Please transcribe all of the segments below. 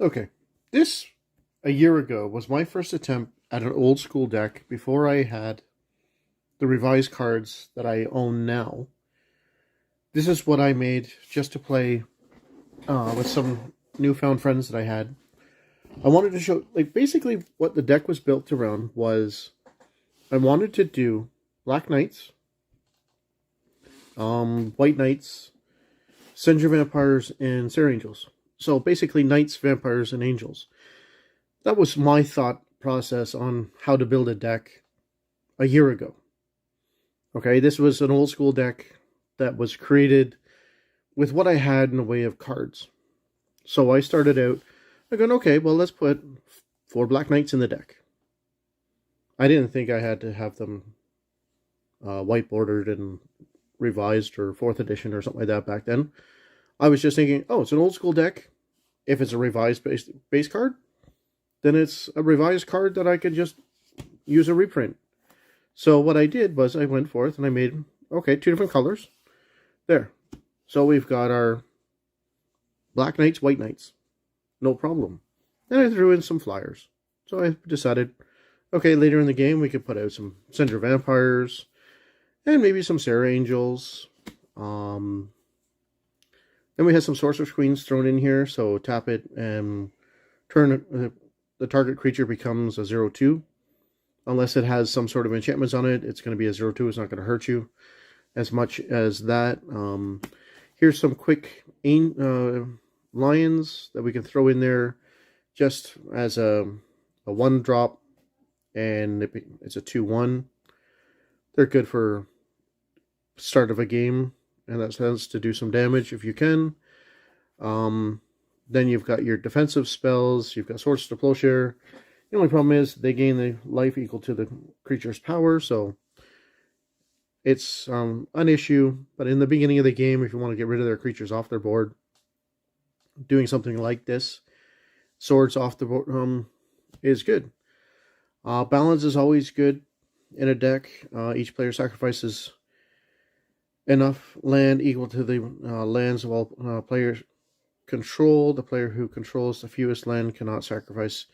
Okay, this a year ago was my first attempt at an old school deck before I had the revised cards that I own now. This is what I made just to play with some newfound friends that I had. I wanted to show, like, basically what the deck was built around was I wanted to do Black Knights, White Knights, Cinder Vampires, and Sarah Angels. So basically, Knights, Vampires, and Angels. That was my thought process on how to build a deck a year ago. Okay, this was an old school deck that was created with what I had in the way of cards. So I started out, I'm going, okay, well, let's put 4 Black Knights in the deck. I didn't think I had to have them whiteboarded and revised or 4th edition or something like that back then. I was just thinking, oh, it's an old school deck. If it's a revised base card, then it's a revised card that I could just use a reprint. So what I did was I went forth and I made, okay, 2 different colors. There. So we've got our Black Knights, White Knights. No problem. Then I threw in some flyers. So I decided, okay, later in the game we could put out some Cinder Vampires and maybe some Sarah Angels. Then we had some Sorceress Queens thrown in here, so tap it and turn the target creature becomes a 0/2. Unless it has some sort of enchantments on it, it's going to be a 0/2. It's not going to hurt you as much as that. Here's some quick lions that we can throw in there just as a 1-drop, and it's a 2/1. They're good for start of a game, and that sense to do some damage if you can. Then you've got your defensive spells. You've got Swords to Plowshare. The only problem is they gain the life equal to the creature's power, so it's an issue. But in the beginning of the game, if you want to get rid of their creatures off their board, doing something like this, swords off the board, is good. Balance is always good in a deck. Each player sacrifices enough land equal to the lands of all players control. The player who controls the fewest land cannot sacrifice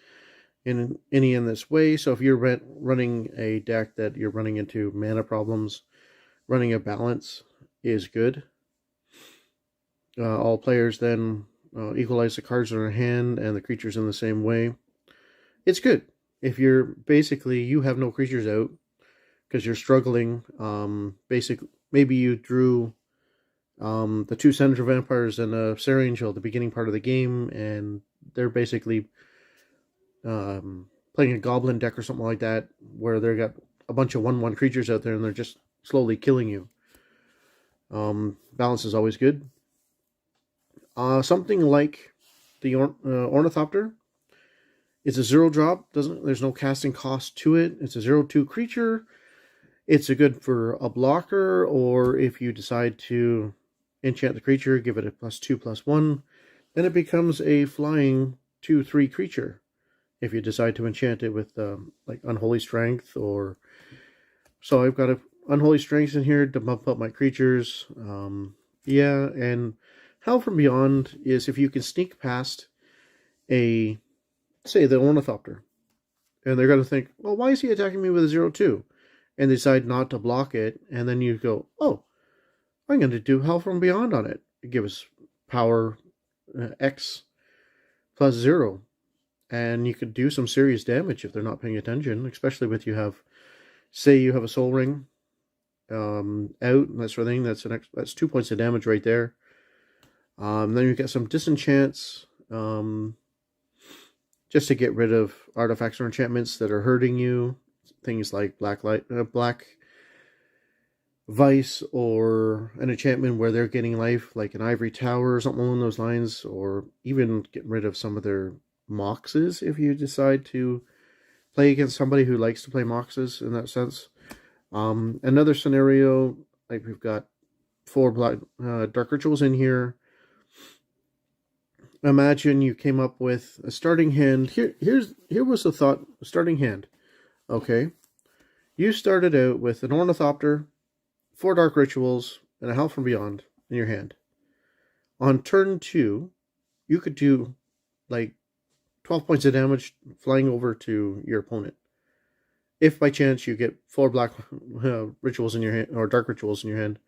in this way. So if you're running a deck that you're running into mana problems, running a balance is good. All players then equalize the cards in their hand and the creatures in the same way. It's good. If you're basically, you have no creatures out because you're struggling, maybe you drew the 2 Cinder Vampires and a Sarah Angel at the beginning part of the game, and they're basically playing a goblin deck or something like that, where they've got a bunch of 1/1 creatures out there and they're just slowly killing you. Balance is always good. Something like the Ornithopter. It's a 0-drop. There's no casting cost to it. It's a 0/2 creature. It's a good for a blocker, or if you decide to enchant the creature, give it a +2/+1, then it becomes a flying 2/3 creature. If you decide to enchant it with like Unholy Strength, or so I've got Unholy Strength in here to bump up my creatures. Yeah, and Howl from Beyond is if you can sneak past say the Ornithopter, and they're going to think, well, why is he attacking me with a 0/2? And they decide not to block it, and then you go, oh, I'm going to do Howl from Beyond on it. It gives power X +0. And you could do some serious damage if they're not paying attention, especially with say you have a Soul Ring out and that sort of thing. That's 2 points of damage right there. Then you get some disenchants, just to get rid of artifacts or enchantments that are hurting you. Things like Black Vice, or an enchantment where they're getting life, like an Ivory Tower or something along those lines, or even get rid of some of their Moxes if you decide to play against somebody who likes to play Moxes in that sense. Another scenario, like we've got 4 Dark Rituals in here. Imagine you came up with a starting hand. Here was the thought. Starting hand. Okay. You started out with an Ornithopter, 4 Dark Rituals, and a Howl from Beyond in your hand. On turn 2, you could do like 12 points of damage flying over to your opponent. If by chance you get 4 black rituals in your hand, or dark rituals in your hand,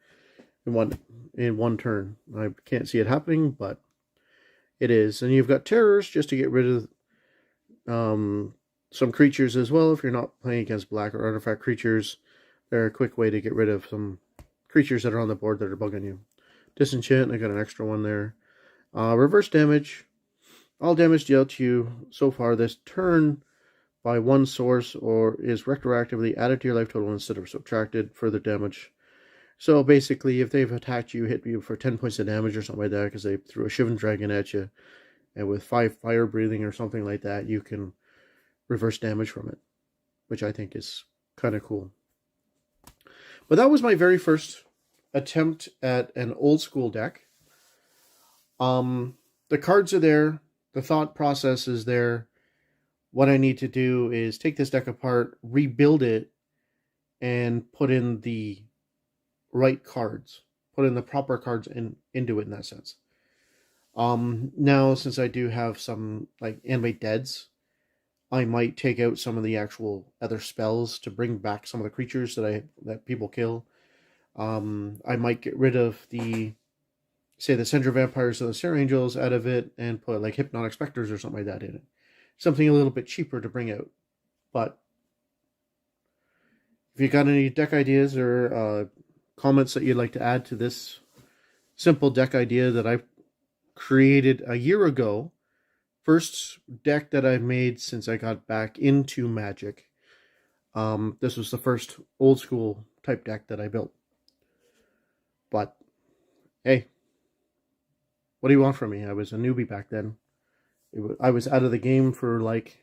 in one turn. I can't see it happening, but it is. And you've got terrors just to get rid of some creatures as well. If you're not playing against black or artifact creatures, they're a quick way to get rid of some creatures that are on the board that are bugging you. Disenchant, I got an extra one there. Reverse damage. All damage dealt to you so far this turn by one source or is retroactively added to your life total instead of subtracted. Further damage. So basically, if they've attacked you, hit you for 10 points of damage or something like that, because they threw a Shivan Dragon at you, and with 5 fire breathing or something like that, you can reverse damage from it, which I think is kind of cool. But that was my very first attempt at an old school deck. The cards are there. The thought process is there. What I need to do is take this deck apart, rebuild it, and put in the right cards. Put in the proper cards into it in that sense. Now, since I do have some, like, Animate Deads, I might take out some of the actual other spells to bring back some of the creatures that people kill. I might get rid of the Cinder Vampires or the Serra Angels out of it and put like Hypnotic Specters or something like that in it. Something a little bit cheaper to bring out. But if you got any deck ideas or comments that you'd like to add to this simple deck idea that I've created a year ago, first deck that I've made since I got back into Magic. This was the first old school type deck that I built. But hey, what do you want from me? I was a newbie back then. I was out of the game for like,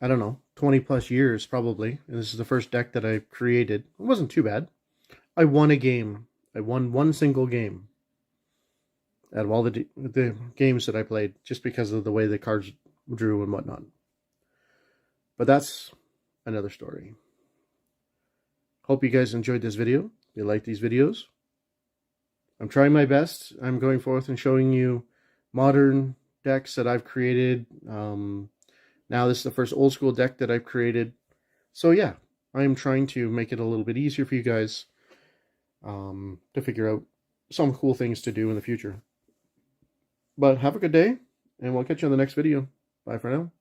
I don't know, 20 plus years probably. And this is the first deck that I created. It wasn't too bad. I won a game. I won one single game out of all the games that I played, just because of the way the cards drew and whatnot. But that's another story. Hope you guys enjoyed this video. If you like these videos, I'm trying my best. I'm going forth and showing you modern decks that I've created. Now this is the first old school deck that I've created. So yeah, I'm trying to make it a little bit easier for you guys to figure out some cool things to do in the future. But have a good day, and we'll catch you on the next video. Bye for now.